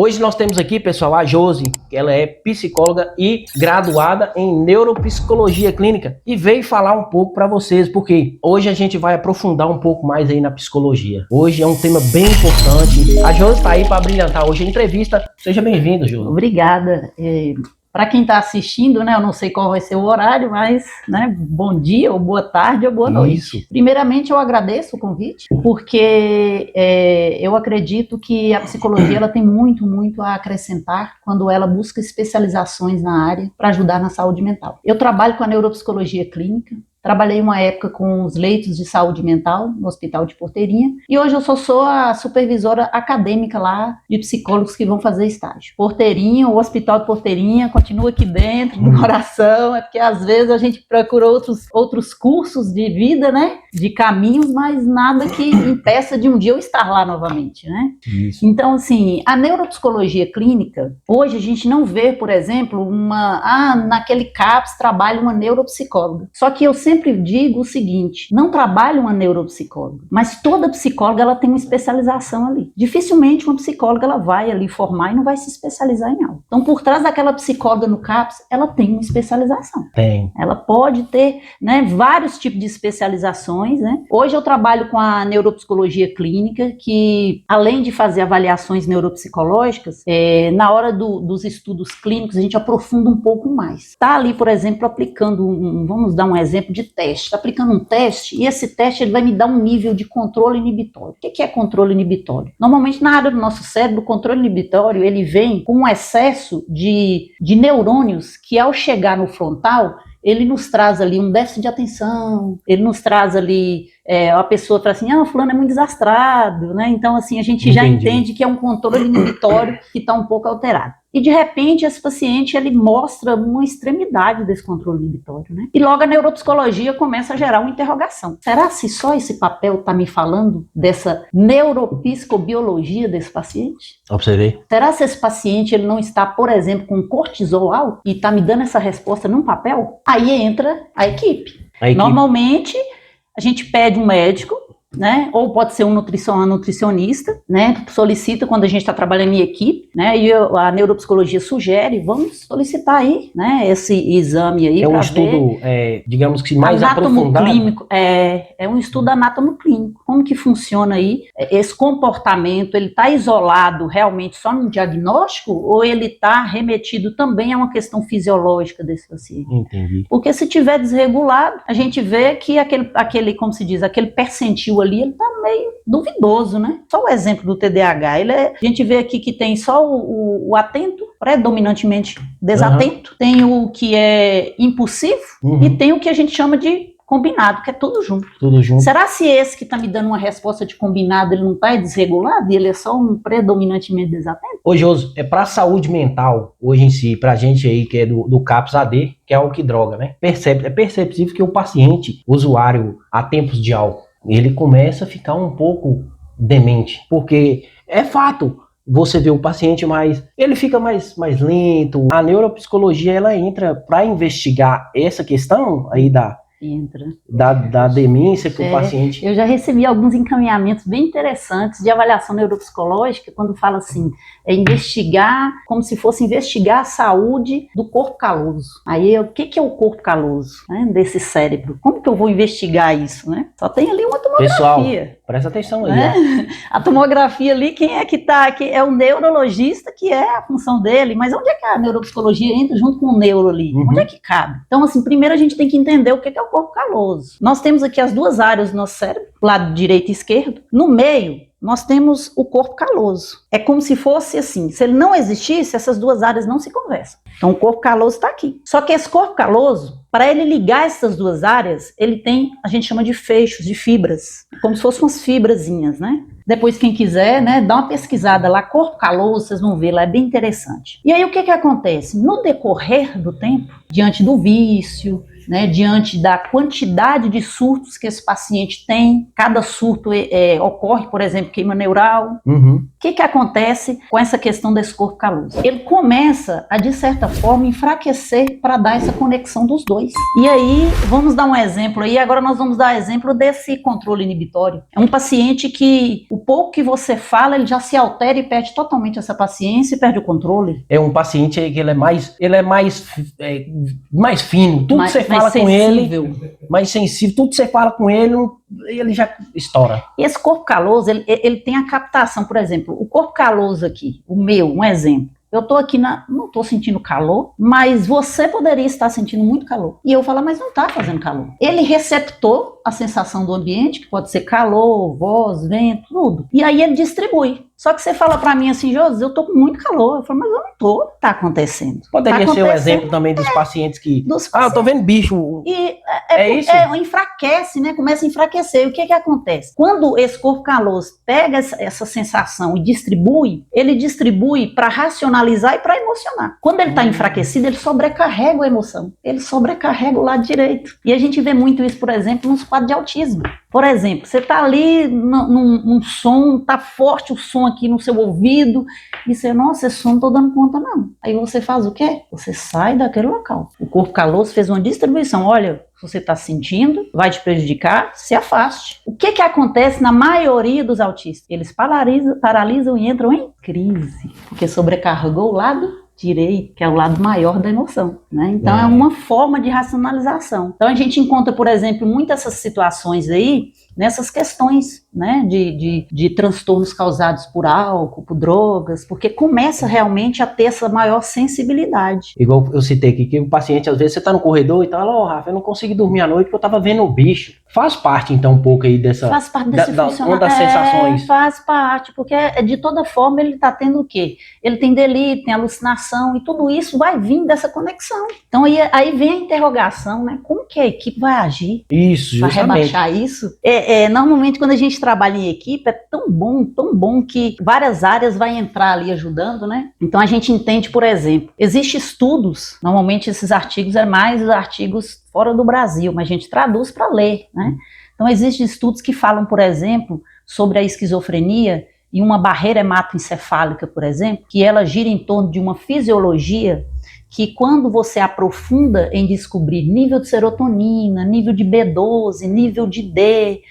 Hoje nós temos aqui, pessoal, a Josi, que ela é psicóloga e graduada em neuropsicologia clínica e veio falar um pouco para vocês, porque hoje a gente vai aprofundar um pouco mais aí na psicologia. Hoje é um tema bem importante. A Josi está aí para brilhantar hoje a entrevista. Seja bem-vinda, Josi. Obrigada. Para quem está assistindo, né, eu não sei qual vai ser o horário, mas né, bom dia, ou boa tarde, ou boa noite. Isso. Primeiramente, eu agradeço o convite, porque eu acredito que a psicologia ela tem muito a acrescentar quando ela busca especializações na área para ajudar na saúde mental. Eu trabalho com a neuropsicologia clínica. Trabalhei uma época com os leitos de saúde mental no Hospital de Porteirinha e hoje eu sou a supervisora acadêmica lá de psicólogos que vão fazer estágio. Porteirinha, o Hospital de Porteirinha continua aqui dentro, no coração, é porque às vezes a gente procura outros cursos de vida, né, de caminhos, mas nada que impeça de um dia eu estar lá novamente, né? Isso. Então, assim, a neuropsicologia clínica, hoje a gente não vê, por exemplo, naquele CAPS trabalha uma neuropsicóloga. Só que eu sempre digo o seguinte, não trabalha uma neuropsicóloga, mas toda psicóloga ela tem uma especialização ali. Dificilmente uma psicóloga ela vai ali formar e não vai se especializar em algo. Então, por trás daquela psicóloga no CAPS, ela tem uma especialização. Tem. Ela pode ter, né, vários tipos de especializações, né? Hoje eu trabalho com a neuropsicologia clínica, que além de fazer avaliações neuropsicológicas, na hora dos estudos clínicos a gente aprofunda um pouco mais. Está ali, por exemplo, aplicando vamos dar um exemplo de teste. Está aplicando um teste e esse teste ele vai me dar um nível de controle inibitório. O que é controle inibitório? Normalmente na área do nosso cérebro, o controle inibitório ele vem com um excesso de neurônios que ao chegar no frontal, ele nos traz ali um déficit de atenção, ele nos traz ali, a pessoa fala assim, fulano é muito desastrado, né? Então assim, a gente já entende que é um controle inibitório que está um pouco alterado. E de repente esse paciente ele mostra uma extremidade desse controle inibitório, né? E logo a neuropsicologia começa a gerar uma interrogação. Será se só esse papel está me falando dessa neuropsicobiologia desse paciente? Observei. Será se esse paciente ele não está, por exemplo, com cortisol alto e está me dando essa resposta num papel? Aí entra a equipe. Normalmente a gente pede um médico, né? Ou pode ser um nutricionista, né? Solicita quando a gente está trabalhando em equipe, né? E a neuropsicologia sugere, vamos solicitar aí, né? Esse exame aí. É um estudo, digamos que mais aprofundado. Clínico, é um estudo anatomo-clínico. Como que funciona aí? Esse comportamento, ele está isolado realmente só no diagnóstico ou ele está remetido também a uma questão fisiológica desse paciente? Entendi. Porque se tiver desregulado, a gente vê que aquele como se diz, aquele percentil ali, ele tá meio duvidoso, né? Só o exemplo do TDAH, a gente vê aqui que tem só o atento, predominantemente desatento, tem o que é impulsivo e tem o que a gente chama de combinado, que é tudo junto. Tudo junto. Será se esse que tá me dando uma resposta de combinado, ele não tá desregulado e ele é só um predominantemente desatento? Ô, Josi, para a saúde mental, hoje em si, pra gente aí que é do CAPS-AD, que é o que droga, né? É perceptível que o paciente, usuário a tempos de álcool, ele começa a ficar um pouco demente, porque é fato, você vê o paciente ele fica mais lento. A neuropsicologia, ela entra para investigar essa questão aí da demência que o paciente... Eu já recebi alguns encaminhamentos bem interessantes de avaliação neuropsicológica, quando fala assim, investigar, como se fosse investigar a saúde do corpo caloso. Aí, o que é o corpo caloso, né, desse cérebro? Como que eu vou investigar isso, né? Só tem ali uma tomografia. Pessoal, presta atenção aí. Né? A tomografia ali, quem é que tá? Que é o neurologista, que é a função dele, mas onde é que a neuropsicologia entra junto com o neuro ali? Onde é que cabe? Então, assim, primeiro a gente tem que entender o que é o corpo caloso. Nós temos aqui as duas áreas do nosso cérebro, lado direito e esquerdo. No meio, nós temos o corpo caloso. É como se fosse assim, se ele não existisse, essas duas áreas não se conversam. Então o corpo caloso está aqui. Só que esse corpo caloso, para ele ligar essas duas áreas, ele tem, a gente chama de feixos, de fibras, como se fossem umas fibrazinhas, né? Depois quem quiser, né, dá uma pesquisada lá, corpo caloso, vocês vão ver lá, é bem interessante. E aí o que acontece? No decorrer do tempo, diante do vício, né, diante da quantidade de surtos que esse paciente tem. Cada surto ocorre, por exemplo, queima neural. O que acontece com essa questão desse corpo caloso? Ele começa a, de certa forma, enfraquecer para dar essa conexão dos dois. E aí, vamos dar um exemplo aí, agora nós vamos dar exemplo desse controle inibitório. É um paciente que, o pouco que você fala, ele já se altera e perde totalmente essa paciência e perde o controle. É um paciente que ele é mais fino, tudo que você fala com ele, mais sensível, tudo que você fala com ele já estoura. E esse corpo caloso, ele tem a captação, por exemplo, o corpo caloso aqui, o meu, um exemplo. Eu tô aqui, não tô sentindo calor, mas você poderia estar sentindo muito calor. E eu falo, mas não tá fazendo calor. Ele receptou a sensação do ambiente, que pode ser calor, voz, vento, tudo. E aí ele distribui. Só que você fala pra mim assim, Josi, eu tô com muito calor. Eu falo, mas eu não tô. Tá acontecendo. Poderia ser o exemplo também dos pacientes que... eu tô vendo bicho. E isso? Enfraquece, né? Começa a enfraquecer. E o que acontece? Quando esse corpo caloso pega essa sensação e distribui, ele distribui para racionalizar e para emocionar. Quando ele tá enfraquecido, ele sobrecarrega a emoção. Ele sobrecarrega o lado direito. E a gente vê muito isso, por exemplo, nos quadros de autismo. Por exemplo, você tá ali num som, tá forte o som aqui no seu ouvido, e você, nossa, esse som não tô dando conta não. Aí você faz o quê? Você sai daquele local. O corpo caloso fez uma distribuição, olha, se você está sentindo, vai te prejudicar, se afaste. O que acontece na maioria dos autistas? Eles paralisam e entram em crise, porque sobrecarregou o lado direito, que é o lado maior da emoção, né? Então é uma forma de racionalização. Então a gente encontra, por exemplo, muitas essas situações aí, nessas questões, né, de transtornos causados por álcool, por drogas, porque começa realmente a ter essa maior sensibilidade. Igual eu citei aqui, que o paciente, às vezes, você tá no corredor e tal, Rafa, eu não consegui dormir à noite porque eu tava vendo o bicho. Faz parte, então, um pouco aí dessa... Faz parte desse uma das sensações. Faz parte, porque de toda forma ele tá tendo o quê? Ele tem delírio, tem alucinação, e tudo isso vai vir dessa conexão. Então aí vem a interrogação, né? Como que a equipe vai agir? Isso, para justamente. rebaixar isso? Normalmente, quando a gente trabalha em equipe, é tão bom que várias áreas vai entrar ali ajudando, né? Então a gente entende, por exemplo, existem estudos, normalmente esses artigos mais os artigos fora do Brasil, mas a gente traduz para ler, né? Então existem estudos que falam, por exemplo, sobre a esquizofrenia e uma barreira hematoencefálica, por exemplo, que ela gira em torno de uma fisiologia que quando você aprofunda em descobrir nível de serotonina, nível de B12, nível de D,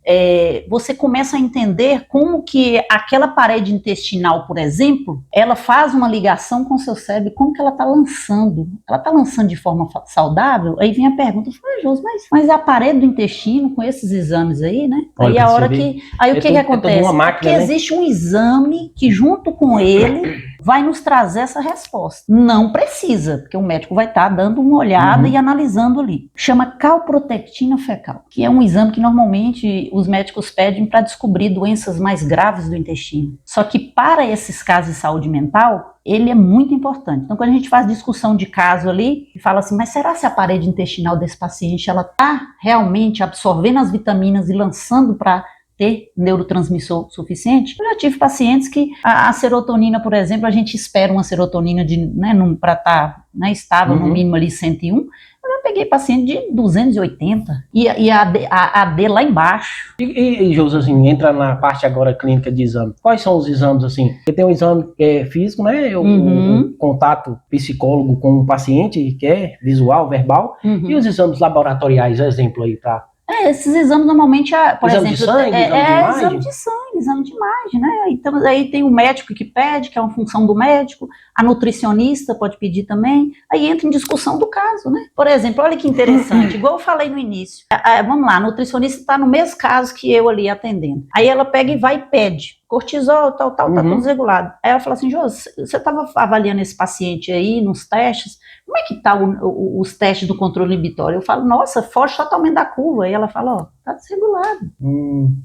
você começa a entender como que aquela parede intestinal, por exemplo, ela faz uma ligação com o seu cérebro, como que ela está lançando. Ela está lançando de forma saudável? Aí vem a pergunta, Josi, mas a parede do intestino, com esses exames aí, né? Aí a hora que... Aí o que acontece? Porque existe um exame que junto com ele vai nos trazer essa resposta. Não precisa, porque o médico vai estar dando uma olhada e analisando ali. Chama calprotectina fecal, que é um exame que normalmente os médicos pedem para descobrir doenças mais graves do intestino. Só que para esses casos de saúde mental, ele é muito importante. Então, quando a gente faz discussão de caso ali, e fala assim, mas será se a parede intestinal desse paciente, ela está realmente absorvendo as vitaminas e lançando para ter neurotransmissor suficiente? Eu já tive pacientes que a serotonina, por exemplo, a gente espera uma serotonina para estar estável, no mínimo ali 101, eu já peguei paciente de 280 e a D lá embaixo. E Josi, assim, entra na parte agora clínica de exame. Quais são os exames, assim? Porque tem um exame físico, né? O contato psicólogo com o paciente, que é visual, verbal, e os exames laboratoriais, exemplo aí, tá? Esses exames normalmente, por exame exemplo, de sangue, exame de sangue, exame de imagem, né? Então aí tem o médico que pede, que é uma função do médico, a nutricionista pode pedir também, aí entra em discussão do caso, né? Por exemplo, olha que interessante, igual eu falei no início, vamos lá, a nutricionista está no mesmo caso que eu ali atendendo, aí ela pega e vai e pede, cortisol, tal, tá tudo desregulado. Aí ela fala assim, Josi, você estava avaliando esse paciente aí nos testes, como é que tá os testes do controle inibitório? Eu falo, nossa, foge totalmente da curva. Aí ela fala, ó, tá desregulado.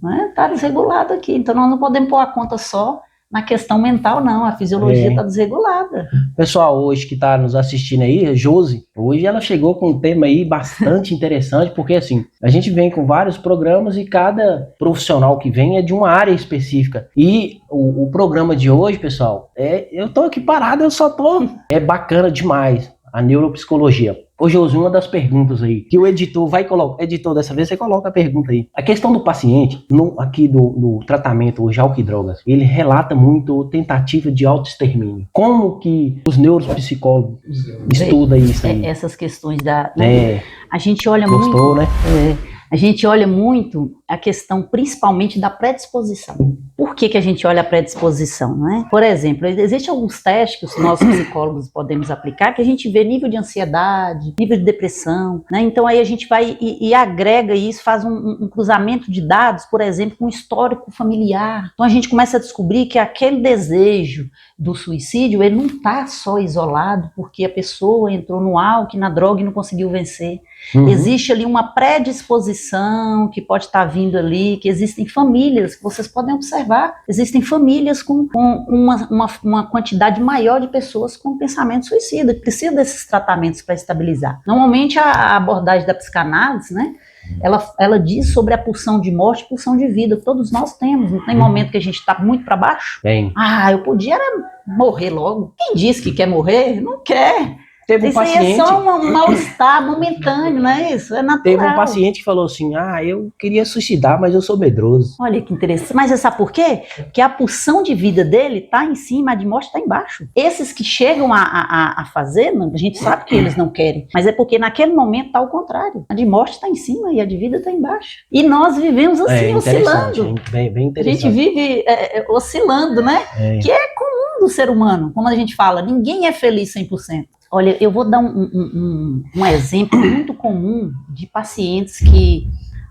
Né? Tá desregulado aqui. Então nós não podemos pôr a conta só na questão mental, não. A fisiologia tá desregulada. Pessoal, hoje que tá nos assistindo aí, a Josi, hoje ela chegou com um tema aí bastante interessante, porque assim, a gente vem com vários programas e cada profissional que vem é de uma área específica. E o programa de hoje, pessoal, eu tô aqui parado, eu só tô... É bacana demais. a neuropsicologia. Ô, Josi, uma das perguntas aí, que o editor vai colocar, editor, dessa vez você coloca a pergunta aí. A questão do paciente, aqui do tratamento hoje, álcool e drogas, ele relata muito tentativa de autoextermínio. Como que os neuropsicólogos estudam isso aí? Essas questões a gente olha muito... né? A gente olha muito a questão principalmente da predisposição. Por que a gente olha a predisposição, né? Por exemplo, existem alguns testes que os nossos psicólogos podemos aplicar que a gente vê nível de ansiedade, nível de depressão, né? Então aí a gente vai e agrega isso, faz um cruzamento de dados, por exemplo, com histórico familiar. Então a gente começa a descobrir que aquele desejo do suicídio, ele não está só isolado porque a pessoa entrou no álcool, na droga e não conseguiu vencer. Existe ali uma predisposição que pode estar vindo ali, que existem famílias, que vocês podem observar, existem famílias com uma quantidade maior de pessoas com pensamento suicida, que precisam desses tratamentos para estabilizar. Normalmente a abordagem da psicanálise, né, ela diz sobre a pulsão de morte e pulsão de vida, que todos nós temos. Não tem momento que a gente está muito para baixo? Tem. Eu podia morrer logo. Quem diz que quer morrer, não quer. Teve um isso aí paciente, é só um mal-estar momentâneo, não é isso? É natural. Teve um paciente que falou assim, eu queria suicidar, mas eu sou medroso. Olha que interessante. Mas você sabe por quê? Porque a pulsão de vida dele está em cima, a de morte está embaixo. Esses que chegam a fazer, a gente sabe que eles não querem, mas é porque naquele momento está ao contrário. A de morte está em cima e a de vida está embaixo. E nós vivemos assim, oscilando. Bem interessante. A gente vive oscilando, né? Que é comum do ser humano. Como a gente fala, ninguém é feliz 100%. Olha, eu vou dar um exemplo muito comum de pacientes que,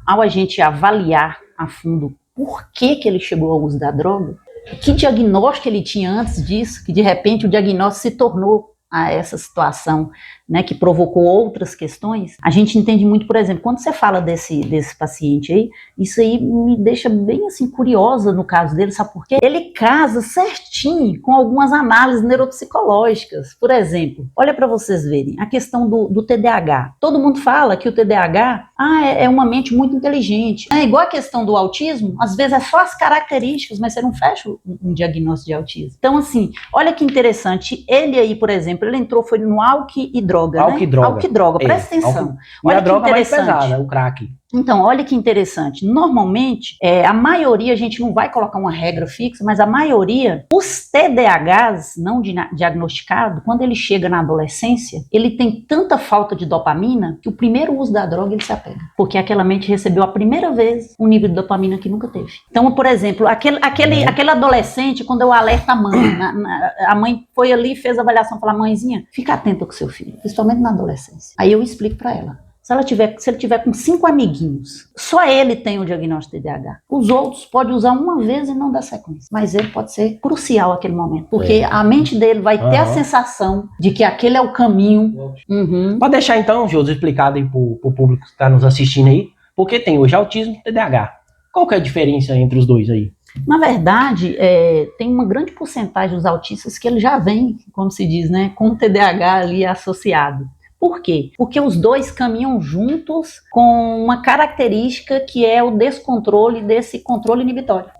ao a gente avaliar a fundo por que ele chegou ao uso da droga, que diagnóstico ele tinha antes disso, que de repente o diagnóstico se tornou a essa situação, né, que provocou outras questões, a gente entende muito, por exemplo, quando você fala desse paciente aí, isso aí me deixa bem assim curiosa no caso dele, sabe por quê? Ele casa certinho com algumas análises neuropsicológicas. Por exemplo, olha para vocês verem, a questão do TDAH. Todo mundo fala que o TDAH é uma mente muito inteligente. É igual a questão do autismo, às vezes é só as características, mas você não fecha um diagnóstico de autismo. Então, assim, olha que interessante, ele aí, por exemplo, ele entrou, foi no álcool e droga, álcool né? E droga. Álcool e droga, presta atenção. E a droga mais pesada, o crack. Então, olha que interessante. Normalmente, a maioria, a gente não vai colocar uma regra fixa, mas a maioria, os TDAHs não diagnosticados, quando ele chega na adolescência, ele tem tanta falta de dopamina que o primeiro uso da droga ele se apega. Porque aquela mente recebeu a primeira vez um nível de dopamina que nunca teve. Então, por exemplo, aquele adolescente, quando eu alerto a mãe, a mãe foi ali e fez a avaliação, falou, mãezinha, fica atenta com seu filho, principalmente na adolescência. Aí eu explico para ela. Se ele tiver com 5 amiguinhos, só ele tem o diagnóstico de TDAH. Os outros podem usar uma vez e não dar sequência. Mas ele pode ser crucial naquele momento. Porque a mente dele vai ter a sensação de que aquele é o caminho. Pode deixar então, Josi, explicado aí pro público que está nos assistindo aí, porque tem hoje autismo e TDAH. Qual que é a diferença entre os dois aí? Na verdade, tem uma grande porcentagem dos autistas que ele já vem, como se diz, né, com o TDAH ali associado. Por quê? Porque os dois caminham juntos com uma característica que é o descontrole desse controle inibitório,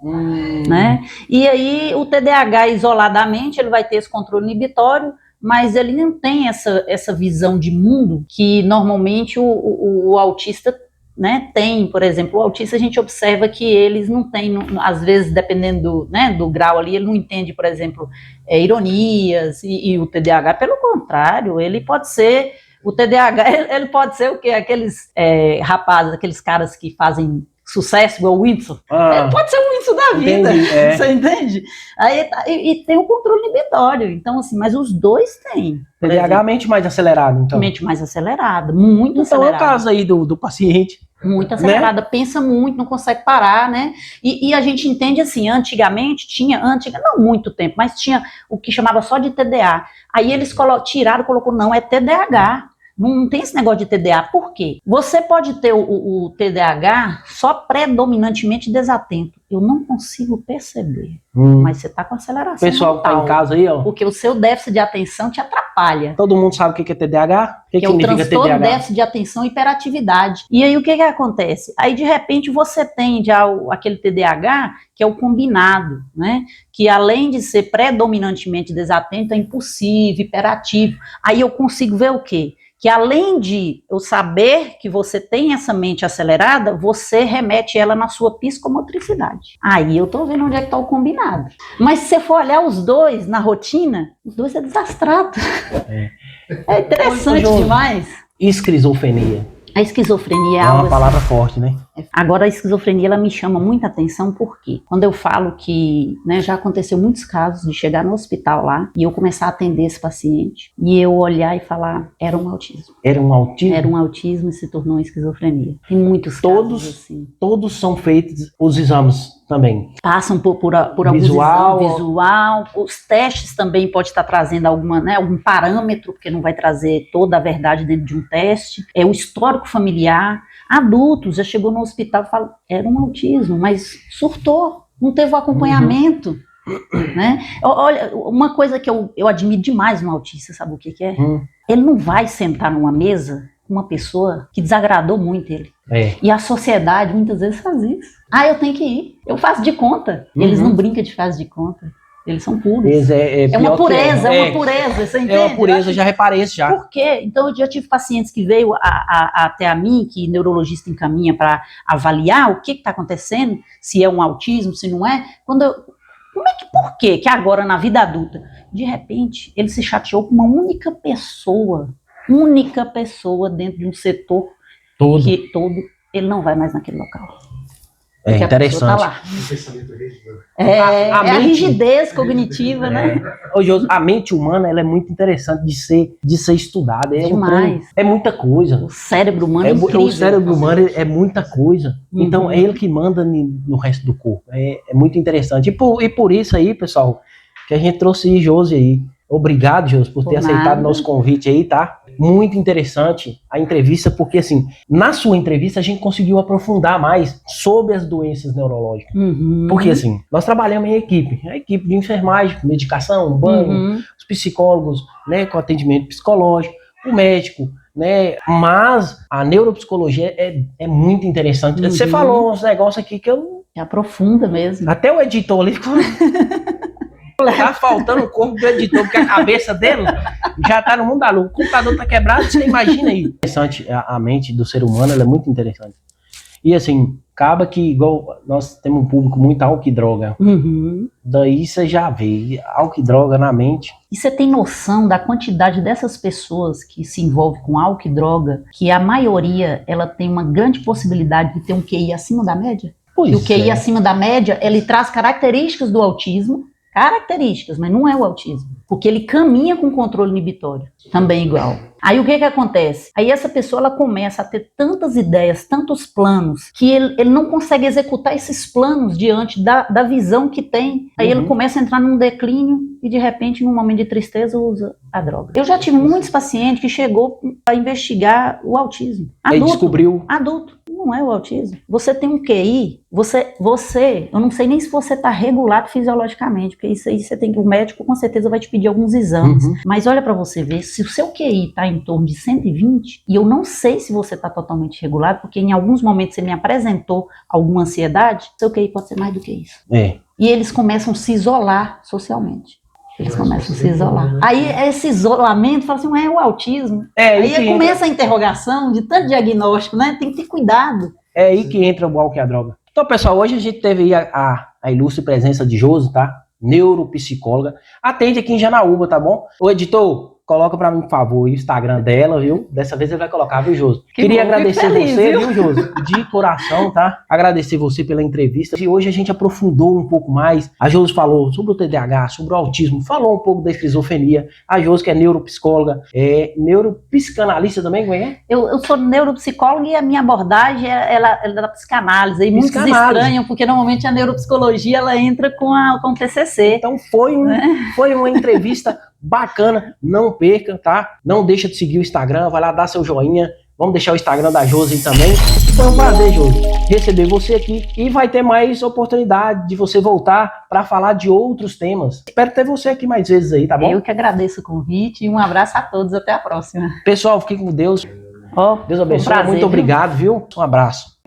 né? E aí o TDAH isoladamente ele vai ter esse controle inibitório, mas ele não tem essa visão de mundo que normalmente o autista, né, tem. Por exemplo, o autista a gente observa que eles não têm, às vezes dependendo do grau ali, ele não entende, por exemplo, ironias e o TDAH, pelo contrário, ele pode ser... O TDAH, ele pode ser o quê? Aqueles rapazes, aqueles caras que fazem sucesso, igual o Whindersson. Pode ser o Whindersson da vida, entendi, você entende? Aí, e tem o controle inibitório, então assim, mas os dois têm. TDAH, mente mais acelerada, então. Mente mais acelerada, muito acelerada. Então é o caso aí do paciente. Muito acelerada, né? Pensa muito, não consegue parar, né? E a gente entende assim, antigamente não muito tempo, mas tinha o que chamava só de TDA. Aí eles colocou, não, é TDAH. Não tem esse negócio de TDA. Por quê? Você pode ter o TDAH só predominantemente desatento. Eu não consigo perceber. Mas você está com aceleração Pessoal que tá mental, em casa aí, ó. porque o seu déficit de atenção te atrapalha. Todo mundo sabe o que é TDAH? O que Que é o significa transtorno TDAH? déficit de atenção e hiperatividade. E aí o que acontece? Aí de repente você tem já aquele TDAH que é o combinado, né? Que além de ser predominantemente desatento, é impulsivo, hiperativo. Aí eu consigo ver o quê? Que além de eu saber que você tem essa mente acelerada, você remete ela na sua psicomotricidade. Aí eu tô vendo onde é que tá o combinado. Mas se você for olhar os dois na rotina, os dois é desastrado. É interessante demais. Esquizofrenia. A esquizofrenia é É algo uma palavra forte, né? Agora, a esquizofrenia, ela me chama muita atenção, porque quando eu falo que, né, já aconteceu muitos casos de chegar no hospital lá e eu começar a atender esse paciente e eu olhar e falar, era um autismo. Era um autismo? Era um autismo e se tornou uma esquizofrenia. Tem muitos casos assim. Todos são feitos os exames também. Passam por algum visual. Os testes também pode estar trazendo algum parâmetro, porque não vai trazer toda a verdade dentro de um teste. É o histórico familiar. Adultos, já chegou no hospital e fala, era um autismo, mas surtou, não teve o acompanhamento. Né? Olha, uma coisa que eu admiro demais no autista, sabe o que é? Ele não vai sentar numa mesa com uma pessoa que desagradou muito ele. E a sociedade muitas vezes faz isso. Eu tenho que ir, eu faço de conta. Eles não brincam de faz de conta. Eles são puros. É uma pureza, você entende? É uma pureza, já reparei isso já. Por quê? Então, eu já tive pacientes que veio até a mim, que neurologista encaminha para avaliar o que está acontecendo, se é um autismo, se não é. Por quê? Que agora, na vida adulta, de repente, ele se chateou com uma única pessoa dentro de um setor todo, ele não vai mais naquele local. É interessante. Tá a rigidez cognitiva, né? A mente humana, ela é muito interessante de ser estudada. Demais. É muita coisa. O cérebro humano é incrível. O cérebro humano é muita coisa. Então, é ele que manda no resto do corpo. É muito interessante. E por isso aí, pessoal, que a gente trouxe Josi aí. Obrigado, Josi, por ter aceitado nosso convite aí, tá? Muito interessante a entrevista, porque assim, na sua entrevista a gente conseguiu aprofundar mais sobre as doenças neurológicas. Porque assim, nós trabalhamos em equipe, a equipe de enfermagem, medicação, banho, os psicólogos, né, com atendimento psicológico, o médico, né, mas a neuropsicologia é muito interessante. Você falou uns negócios aqui que eu... aprofunda mesmo. Até o editor ali ficou... Tá faltando o corpo do editor, porque a cabeça dele já tá no mundo da lua. O computador tá quebrado, você imagina aí. Interessante, a mente do ser humano, ela é muito interessante. E assim, acaba que, igual nós temos um público muito álcool e droga. Daí você já vê, álcool e droga na mente. E você tem noção da quantidade dessas pessoas que se envolvem com álcool e droga, que a maioria, ela tem uma grande possibilidade de ter um QI acima da média? E o QI acima da média, ele traz características do autismo, mas não é o autismo, porque ele caminha com controle inibitório, também igual. Aí o que acontece? Aí essa pessoa, ela começa a ter tantas ideias, tantos planos, que ele não consegue executar esses planos diante da visão que tem. Aí ele começa a entrar num declínio e de repente, num momento de tristeza, usa a droga. Eu já tive muitos pacientes que chegou para investigar o autismo. Aí descobriu. Adulto. Não é o autismo. Você tem um QI, eu não sei nem se você está regulado fisiologicamente, porque isso aí o médico com certeza vai te pedir alguns exames. Mas olha para você ver, se o seu QI está em torno de 120, e eu não sei se você está totalmente regulado, porque em alguns momentos você me apresentou alguma ansiedade, seu QI pode ser mais do que isso. E eles começam a se isolar socialmente. Eles começam a se isolar. Aí esse isolamento, fala assim, é o autismo. Aí começa a interrogação de tanto diagnóstico, né? Tem que ter cuidado. É aí que entra o álcool e a droga. Então, pessoal, hoje a gente teve aí a ilustre presença de Josi, tá? Neuropsicóloga. Atende aqui em Janaúba, tá bom? Ô, editor, coloca pra mim, por favor, o Instagram dela, viu? Dessa vez ele vai colocar, viu, Josi? Queria agradecer você, viu, Josi? De coração, tá? Agradecer você pela entrevista. E hoje a gente aprofundou um pouco mais. A Josi falou sobre o TDAH, sobre o autismo, falou um pouco da esquizofrenia. A Josi, que é neuropsicóloga, é neuropsicanalista também, como é? Eu sou neuropsicóloga e a minha abordagem é da psicanálise. E muitos estranham, porque normalmente a neuropsicologia ela entra com o TCC. Então foi uma entrevista bacana, não perca, tá? Não deixa de seguir o Instagram, vai lá dar seu joinha. Vamos deixar o Instagram da Josi aí também. Foi um prazer, Josi, receber você aqui. E vai ter mais oportunidade de você voltar para falar de outros temas. Espero ter você aqui mais vezes aí, tá bom? Eu que agradeço o convite e um abraço a todos. Até a próxima. Pessoal, fiquem com Deus. Oh, Deus abençoe. prazer, muito obrigado, viu? Um abraço.